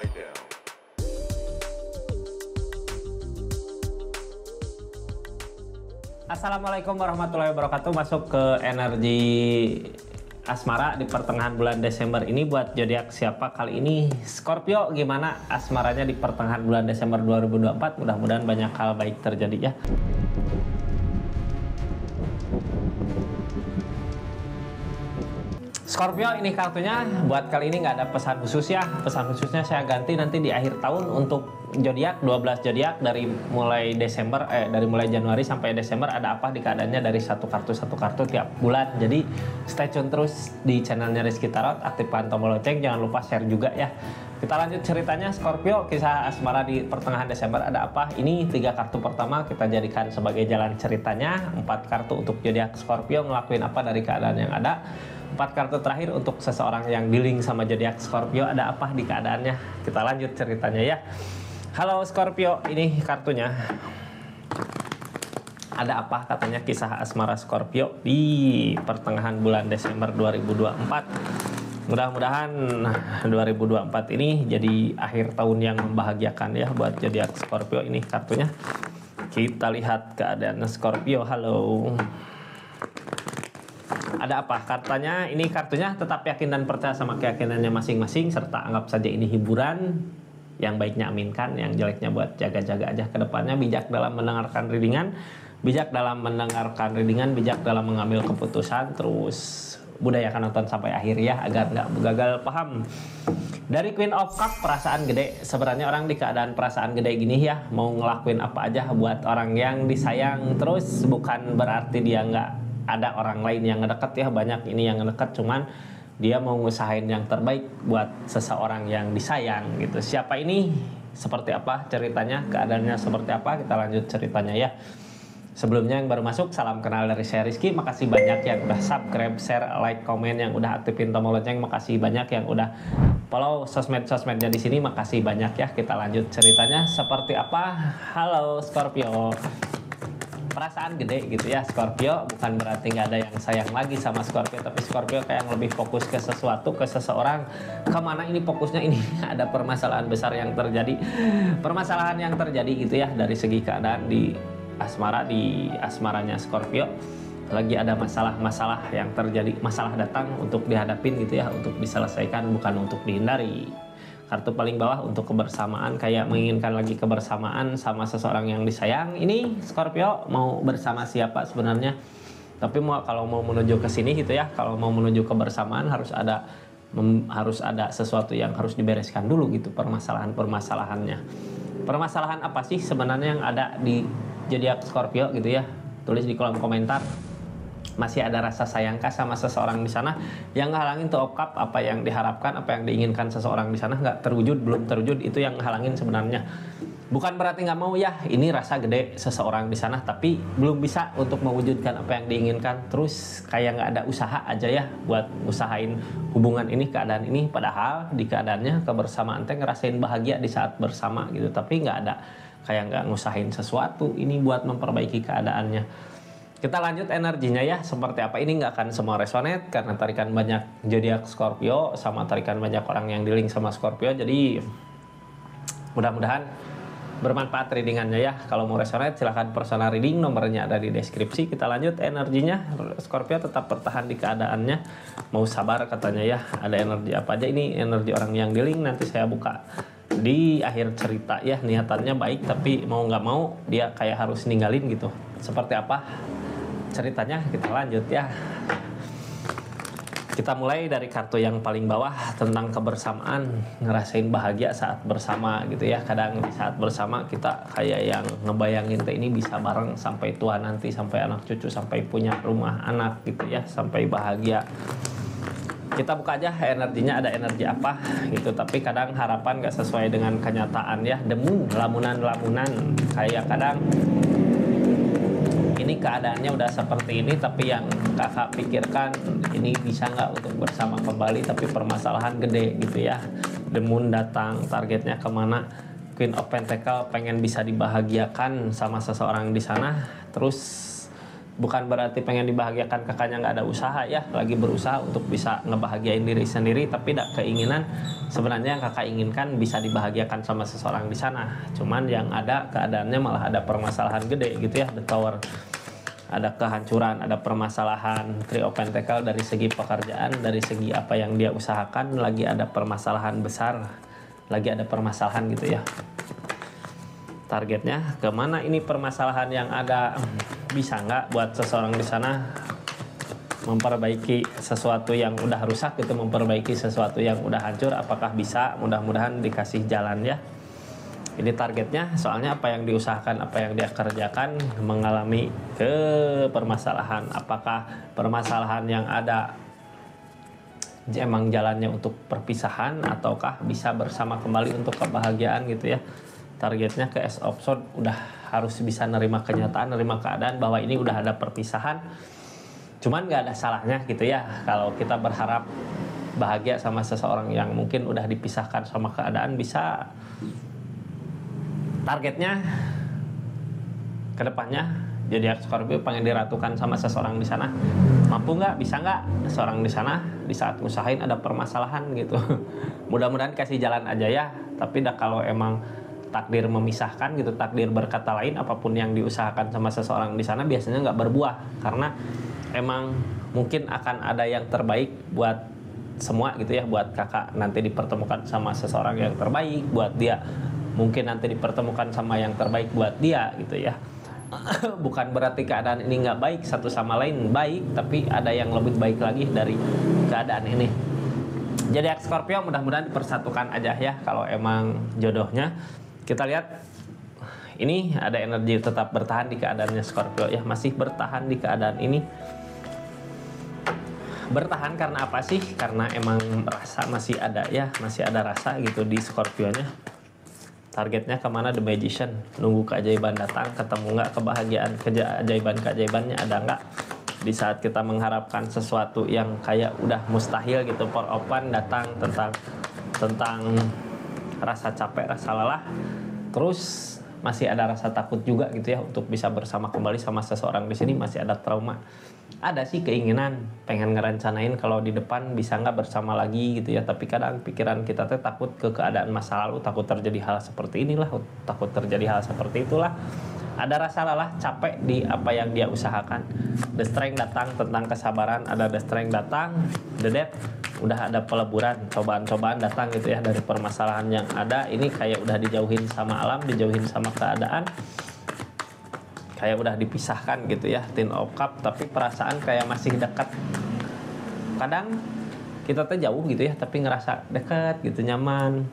upside down. Assalamualaikum warahmatullahi wabarakatuh. Masuk ke energi asmara di pertengahan bulan Desember ini buat zodiak siapa kali ini? Scorpio, gimana asmaranya di pertengahan bulan Desember 2024? Mudah-mudahan banyak hal baik terjadi ya. Scorpio, ini kartunya buat kali ini nggak ada pesan khusus ya. Pesan khususnya saya ganti nanti di akhir tahun untuk zodiak 12 zodiak dari mulai Januari sampai Desember ada apa di keadaannya dari satu kartu tiap bulan. Jadi stay tune terus di channelnya Rizky Tarot, aktifkan tombol lonceng, jangan lupa share juga ya. Kita lanjut ceritanya Scorpio, kisah asmara di pertengahan Desember ada apa? Ini 3 kartu pertama kita jadikan sebagai jalan ceritanya. 4 kartu untuk zodiak Scorpio ngelakuin apa dari keadaan yang ada. 4 kartu terakhir untuk seseorang yang dealing sama zodiak Scorpio ada apa di keadaannya. Kita lanjut ceritanya ya. Halo Scorpio, ini kartunya. Ada apa katanya kisah asmara Scorpio di pertengahan bulan Desember 2024. Mudah-mudahan 2024 ini jadi akhir tahun yang membahagiakan ya buat zodiak Scorpio. Ini kartunya. Kita lihat keadaan Scorpio. Halo. Ada apa? Katanya ini kartunya tetap yakin dan percaya sama keyakinannya masing-masing, serta anggap saja ini hiburan. Yang baiknya aminkan, yang jeleknya buat jaga-jaga aja ke depannya. Bijak dalam mendengarkan readingan, bijak dalam mengambil keputusan. Terus budayakan nonton sampai akhir ya agar nggak gagal paham. Dari Queen of Cup, perasaan gede. Sebenarnya orang di keadaan perasaan gede gini ya, mau ngelakuin apa aja buat orang yang disayang. Terus bukan berarti dia nggak ada orang lain yang ngedeket ya, banyak ini yang ngedeket, cuman dia mau ngusahain yang terbaik buat seseorang yang disayang gitu. Siapa ini? Seperti apa ceritanya? Keadaannya seperti apa? Kita lanjut ceritanya ya. Sebelumnya yang baru masuk, salam kenal dari saya Rizky. Makasih banyak yang udah subscribe, share, like, komen, yang udah aktifin tombol lonceng. Makasih banyak yang udah follow sosmed-sosmednya di sini. Makasih banyak ya. Kita lanjut ceritanya seperti apa. Halo Scorpio. Perasaan gede gitu ya Scorpio, bukan berarti nggak ada yang sayang lagi sama Scorpio, tapi Scorpio kayak lebih fokus ke sesuatu, ke seseorang. Kemana ini fokusnya? Ini ada permasalahan besar yang terjadi, permasalahan yang terjadi gitu ya dari segi keadaan di asmaranya Scorpio. Lagi ada masalah-masalah yang terjadi, masalah datang untuk dihadapin gitu ya, untuk diselesaikan, bukan untuk dihindari. Kartu paling bawah untuk kebersamaan, kayak menginginkan lagi kebersamaan sama seseorang yang disayang. Ini Scorpio mau bersama siapa sebenarnya? Tapi kalau mau menuju ke sini gitu ya, kalau mau menuju kebersamaan harus ada sesuatu yang harus dibereskan dulu gitu, permasalahannya. Permasalahan apa sih sebenarnya yang ada di zodiak Scorpio gitu ya? Tulis di kolom komentar. Masih ada rasa sayangkah sama seseorang di sana? Yang ngehalangin tuh okap, apa yang diharapkan, apa yang diinginkan seseorang di sana nggak terwujud, belum terwujud, itu yang ngehalangin sebenarnya. Bukan berarti nggak mau ya, ini rasa gede seseorang di sana, tapi belum bisa untuk mewujudkan apa yang diinginkan. Terus kayak nggak ada usaha aja ya buat usahain hubungan ini, keadaan ini. Padahal di keadaannya kebersamaan teh ngerasain bahagia di saat bersama gitu, tapi nggak ada, kayak nggak ngusahain sesuatu ini buat memperbaiki keadaannya. Kita lanjut energinya ya, seperti apa ini nggak akan semua resonate karena tarikan banyak zodiak Scorpio sama tarikan banyak orang yang dealing sama Scorpio. Jadi mudah-mudahan bermanfaat readingannya ya. Kalau mau resonate silahkan personal reading, nomornya ada di deskripsi. Kita lanjut energinya. Scorpio tetap bertahan di keadaannya, mau sabar katanya ya. Ada energi apa aja ini? Energi orang yang dealing nanti saya buka di akhir cerita ya. Niatannya baik tapi mau nggak mau dia kayak harus ninggalin gitu. Seperti apa ceritanya? Kita lanjut ya. Kita mulai dari kartu yang paling bawah tentang kebersamaan, ngerasain bahagia saat bersama gitu ya. Kadang di saat bersama kita kayak yang ngebayangin ini bisa bareng sampai tua nanti, sampai anak cucu, sampai punya rumah anak gitu ya, sampai bahagia. Kita buka aja energinya, ada energi apa gitu. Tapi kadang harapan gak sesuai dengan kenyataan ya. Demu lamunan kayak kadang ini keadaannya udah seperti ini, tapi yang kakak pikirkan ini bisa nggak untuk bersama kembali, tapi permasalahan gede gitu ya. The Moon datang, targetnya kemana? Queen of Pentacle pengen bisa dibahagiakan sama seseorang di sana, terus bukan berarti pengen dibahagiakan kakaknya nggak ada usaha ya, lagi berusaha untuk bisa ngebahagiain diri sendiri, tapi tidak keinginan sebenarnya yang kakak inginkan bisa dibahagiakan sama seseorang di sana. Cuman yang ada keadaannya malah ada permasalahan gede gitu ya, the tower. Ada kehancuran, ada permasalahan. Three of Pentacle dari segi pekerjaan, dari segi apa yang dia usahakan, lagi ada permasalahan besar, lagi ada permasalahan gitu ya. Targetnya kemana ini permasalahan yang ada? Bisa nggak buat seseorang di sana memperbaiki sesuatu yang udah rusak gitu, memperbaiki sesuatu yang udah hancur? Apakah bisa? Mudah-mudahan dikasih jalan ya. Ini targetnya, soalnya apa yang diusahakan, apa yang dia kerjakan mengalami permasalahan. Apakah permasalahan yang ada emang jalannya untuk perpisahan, ataukah bisa bersama kembali untuk kebahagiaan gitu ya. Targetnya ke Ace of Swords udah harus bisa nerima kenyataan, nerima keadaan bahwa ini udah ada perpisahan. Cuman gak ada salahnya gitu ya kalau kita berharap bahagia sama seseorang yang mungkin udah dipisahkan sama keadaan. Bisa targetnya kedepannya jadi Scorpio pengen diratukan sama seseorang di sana. Mampu nggak? Bisa nggak seorang di sana di saat ngusahain ada permasalahan gitu. Mudah-mudahan kasih jalan aja ya. Tapi dah kalau emang takdir memisahkan gitu, takdir berkata lain, apapun yang diusahakan sama seseorang di sana biasanya nggak berbuah, karena emang mungkin akan ada yang terbaik buat semua gitu ya. Buat kakak nanti dipertemukan sama seseorang yang terbaik, buat dia mungkin nanti dipertemukan sama yang terbaik buat dia gitu ya. Bukan berarti keadaan ini nggak baik, satu sama lain baik, tapi ada yang lebih baik lagi dari keadaan ini. Jadi Scorpio mudah-mudahan dipersatukan aja ya kalau emang jodohnya. Kita lihat ini ada energi tetap bertahan di keadaannya Scorpio ya, masih bertahan di keadaan ini. Bertahan karena apa sih? Karena emang rasa masih ada ya, masih ada rasa gitu di Scorpio-nya. Targetnya kemana? The Magician. Nunggu keajaiban datang, ketemu nggak kebahagiaan, keajaiban-keajaibannya ada nggak? Di saat kita mengharapkan sesuatu yang kayak udah mustahil gitu, for open datang tentang rasa capek, rasa lelah. Terus masih ada rasa takut juga gitu ya untuk bisa bersama kembali sama seseorang di sini, masih ada trauma. Ada sih keinginan pengen ngerencanain kalau di depan bisa nggak bersama lagi gitu ya, tapi kadang pikiran kita tuh takut ke keadaan masa lalu, takut terjadi hal seperti inilah, takut terjadi hal seperti itulah. Ada rasa lelah, capek di apa yang dia usahakan. The Strength datang tentang kesabaran, ada The Strength datang, The Death udah ada peleburan, cobaan-cobaan datang gitu ya dari permasalahan yang ada. Ini kayak udah dijauhin sama alam, dijauhin sama keadaan, kayak udah dipisahkan gitu ya. Ten of Cup, tapi perasaan kayak masih dekat. Kadang kita tuh jauh gitu ya, tapi ngerasa dekat gitu, nyaman.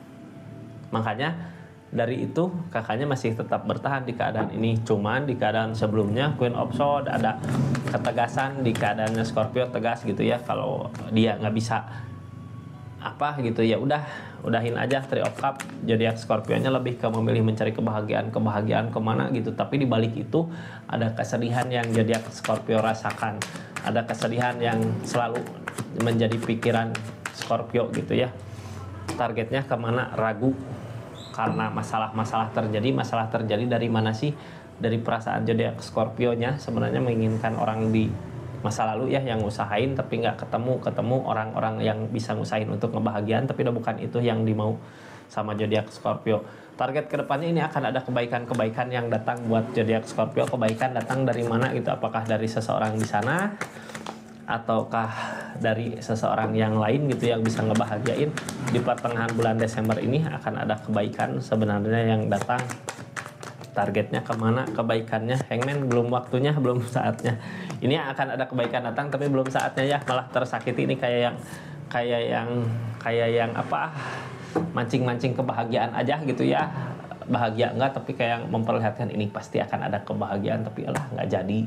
Makanya dari itu kakaknya masih tetap bertahan di keadaan ini. Cuman di keadaan sebelumnya Queen of Swords ada ketegasan, di keadaannya Scorpio tegas gitu ya. Kalau dia nggak bisa apa gitu ya udahin aja. Three of Cup, jadi Scorpio-nya lebih ke memilih mencari kebahagiaan kemana gitu. Tapi di balik itu ada kesedihan yang jadi Scorpio rasakan, ada kesedihan yang selalu menjadi pikiran Scorpio gitu ya. Targetnya kemana? Ragu karena masalah terjadi dari mana sih? Dari perasaan zodiak Scorpio-nya sebenarnya menginginkan orang di masa lalu ya yang ngusahain, tapi nggak ketemu orang-orang yang bisa ngusahain untuk ngebahagiaan, tapi udah bukan itu yang dimau sama zodiak Scorpio. Target kedepannya ini akan ada kebaikan-kebaikan yang datang buat zodiak Scorpio. Kebaikan datang dari mana gitu? Apakah dari seseorang di sana, ataukah dari seseorang yang lain gitu yang bisa ngebahagiain? Di pertengahan bulan Desember ini akan ada kebaikan sebenarnya yang datang. Targetnya kemana kebaikannya? Hangman, belum waktunya, belum saatnya. Ini akan ada kebaikan datang tapi belum saatnya ya, malah tersakiti. Ini kayak yang apa, mancing-mancing kebahagiaan aja gitu ya. Bahagia enggak, tapi kayak memperlihatkan ini pasti akan ada kebahagiaan, tapi nggak jadi.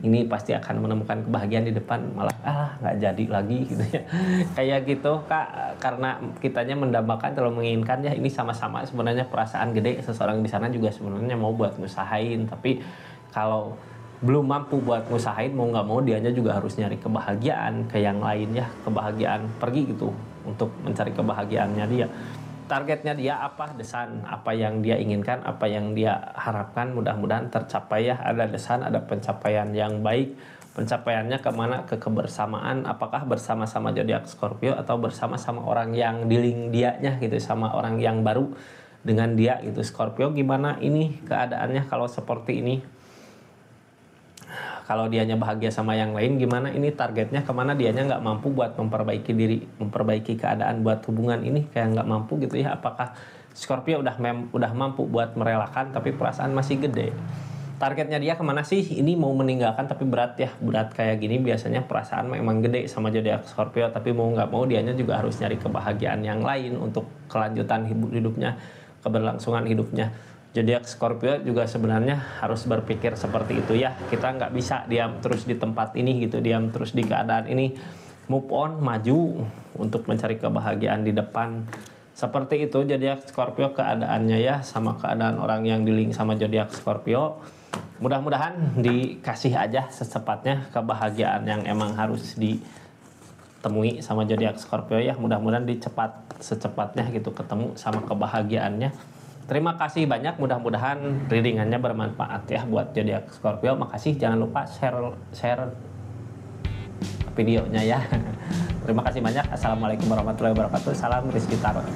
Ini pasti akan menemukan kebahagiaan di depan, malah nggak jadi lagi gitu ya. Kayak gitu Kak, karena kitanya mendambakan kalau menginginkan ya, ini sama-sama sebenarnya perasaan gede. Seseorang di sana juga sebenarnya mau buat ngusahain, tapi kalau belum mampu buat ngusahain, mau nggak mau dianya juga harus nyari kebahagiaan ke yang lain ya, kebahagiaan pergi gitu untuk mencari kebahagiaannya dia. targetnya dia apa, desan apa yang dia inginkan, apa yang dia harapkan, mudah-mudahan tercapai ya. Ada desan, ada pencapaian yang baik. Pencapaiannya kemana? Ke kebersamaan, apakah bersama-sama zodiak Scorpio atau bersama-sama orang yang di link dianya gitu, sama orang yang baru dengan dia gitu. Scorpio gimana ini keadaannya kalau seperti ini? Kalau dianya bahagia sama yang lain gimana, ini targetnya kemana, dianya nggak mampu buat memperbaiki diri, memperbaiki keadaan buat hubungan ini, kayak nggak mampu gitu ya. Apakah Scorpio udah mampu buat merelakan tapi perasaan masih gede? Targetnya dia kemana sih? Ini mau meninggalkan tapi berat ya, berat kayak gini biasanya perasaan memang gede sama zodiak Scorpio, tapi mau nggak mau dianya juga harus nyari kebahagiaan yang lain untuk kelanjutan hidupnya, keberlangsungan hidupnya. Zodiak Scorpio juga sebenarnya harus berpikir seperti itu ya. Kita nggak bisa diam terus di tempat ini gitu, diam terus di keadaan ini. Move on, maju untuk mencari kebahagiaan di depan. Seperti itu zodiak Scorpio keadaannya ya, sama keadaan orang yang di link sama zodiak Scorpio. Mudah-mudahan dikasih aja secepatnya kebahagiaan yang emang harus ditemui sama zodiak Scorpio ya. Mudah-mudahan secepatnya gitu ketemu sama kebahagiaannya. Terima kasih banyak, mudah-mudahan readingannya bermanfaat ya buat zodiak Scorpio. Makasih, jangan lupa share videonya ya. Terima kasih banyak. Assalamualaikum warahmatullahi wabarakatuh. Salam Rizky Tarot.